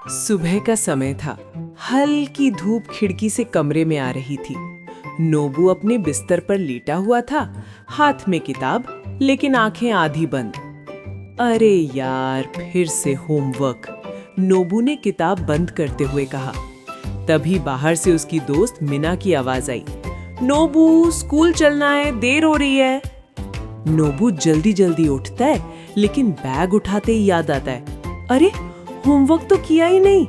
सुबह का समय था। हल्की धूप खिड़की से कमरे में आ रही थी। नोबू अपने बिस्तर पर लेटा हुआ था, हाथ में किताब, लेकिन आंखें आधी बंद। अरे यार, फिर से होमवर्क, नोबू ने किताब बंद करते हुए कहा। तभी बाहर से उसकी दोस्त मीना की आवाज आई। नोबू, स्कूल चलना है, देर हो रही है। नोबू जल्दी जल्दी उठता है, लेकिन बैग उठाते ही याद आता है, अरे होमवर्क तो किया ही नहीं।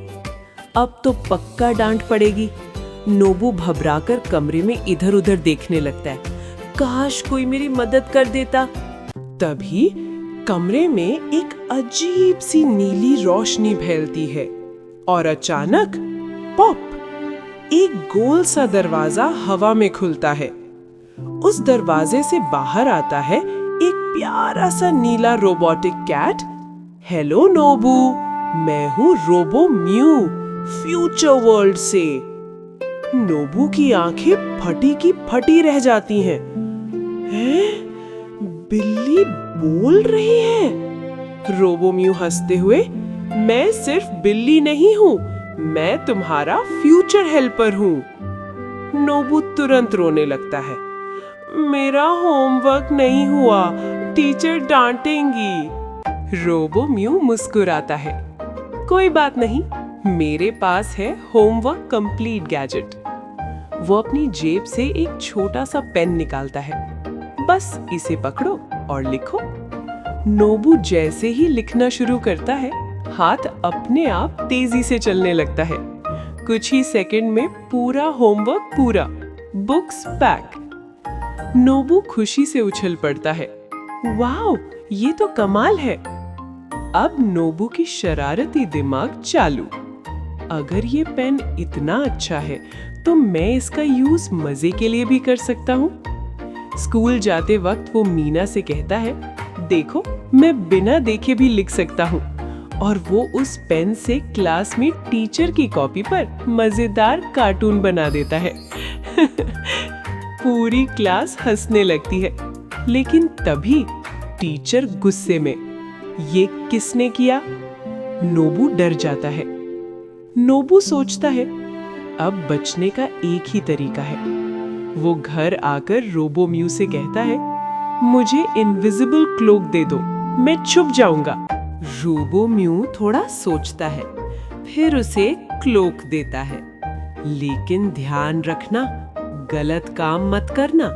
अब तो पक्का डांट पड़ेगी। नोबू घबराकर कमरे में इधर उधर देखने लगता है। काश कोई मेरी मदद कर देता। तभी कमरे में एक अजीब सी नीली रोशनी फैलती है और अचानक पॉप, एक गोल सा दरवाजा हवा में खुलता है। उस दरवाजे से बाहर आता है एक प्यारा सा नीला रोबोटिक कैट। हेलो नोबू, मैं हूँ रोबो म्यू, फ्यूचर वर्ल्ड से। नोबू की आंखें फटी की फटी रह जाती हैं। हैं? बिल्ली बोल रही है। रोबो म्यू हंसते हुए, मैं सिर्फ बिल्ली नहीं हूँ, मैं तुम्हारा फ्यूचर हेल्पर हूँ। नोबू तुरंत रोने लगता है। मेरा होमवर्क नहीं हुआ, टीचर डांटेंगी। रोबो म्यू मुस्कुराता है। कोई बात नहीं, मेरे पास है होमवर्क कंप्लीट गैजेट। वो अपनी जेब से एक छोटा सा पेन निकालता है। बस इसे पकड़ो और लिखो। नोबू जैसे ही लिखना शुरू करता है, हाथ अपने आप तेजी से चलने लगता है। कुछ ही सेकंड में पूरा होमवर्क पूरा, बुक्स पैक। नोबू खुशी से उछल पड़ता है। वाओ, ये तो कमाल है। अब नोबू की शरारती दिमाग चालू। अगर ये पेन इतना अच्छा है, तो मैं इसका यूज मजे के लिए भी कर सकता हूँ। स्कूल जाते वक्त वो मीना से कहता है, देखो मैं बिना देखे भी लिख सकता हूँ। और वो उस पेन से क्लास में टीचर की कॉपी पर मजेदार कार्टून बना देता है। पूरी क्लास हंसने लगती है। लेकिन तभी टीचर गुस्से में, ये किसने किया? नोबू डर जाता है। नोबू सोचता है, अब बचने का एक ही तरीका है। वो घर आकर रोबो म्यू से कहता है, मुझे इनविजिबल क्लोक दे दो, मैं छुप जाऊंगा। रोबो म्यू थोड़ा सोचता है, फिर उसे क्लोक देता है। लेकिन ध्यान रखना, गलत काम मत करना।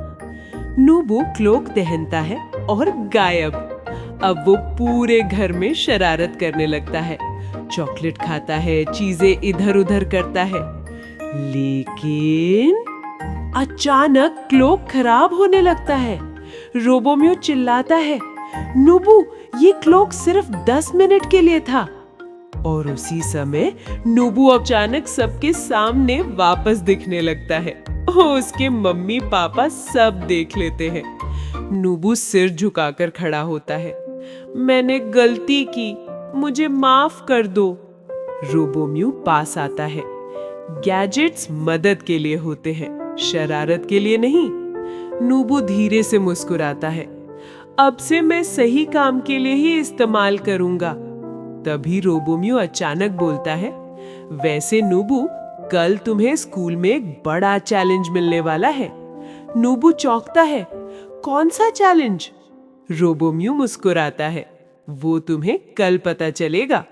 नोबू क्लोक पहनता है और गायब। अब वो पूरे घर में शरारत करने लगता है। चॉकलेट खाता है, चीजें इधर उधर करता है। लेकिन अचानक क्लोक खराब होने लगता है। रोबो म्यू चिल्लाता है, नोबू, ये क्लोक सिर्फ 10 मिनट के लिए था। और उसी समय नोबू अचानक सबके सामने वापस दिखने लगता है। उसके मम्मी पापा सब देख लेते हैं। नोबू सिर झुकाकर खड़ा होता है। मैंने गलती की, मुझे माफ कर दो। रोबो म्यू पास आता है। गैजेट्स मदद के लिए होते हैं, शरारत के लिए नहीं। नोबू धीरे से मुस्कुराता है। अब से मैं सही काम के लिए ही इस्तेमाल करूंगा। तभी रोबो म्यू अचानक बोलता है, वैसे नोबू, कल तुम्हें स्कूल में एक बड़ा चैलेंज मिलने वाला है। नोबू चौंकता है। कौन सा चैलेंज? रोबो म्यू मुस्कुराता है। वो तुम्हें कल पता चलेगा।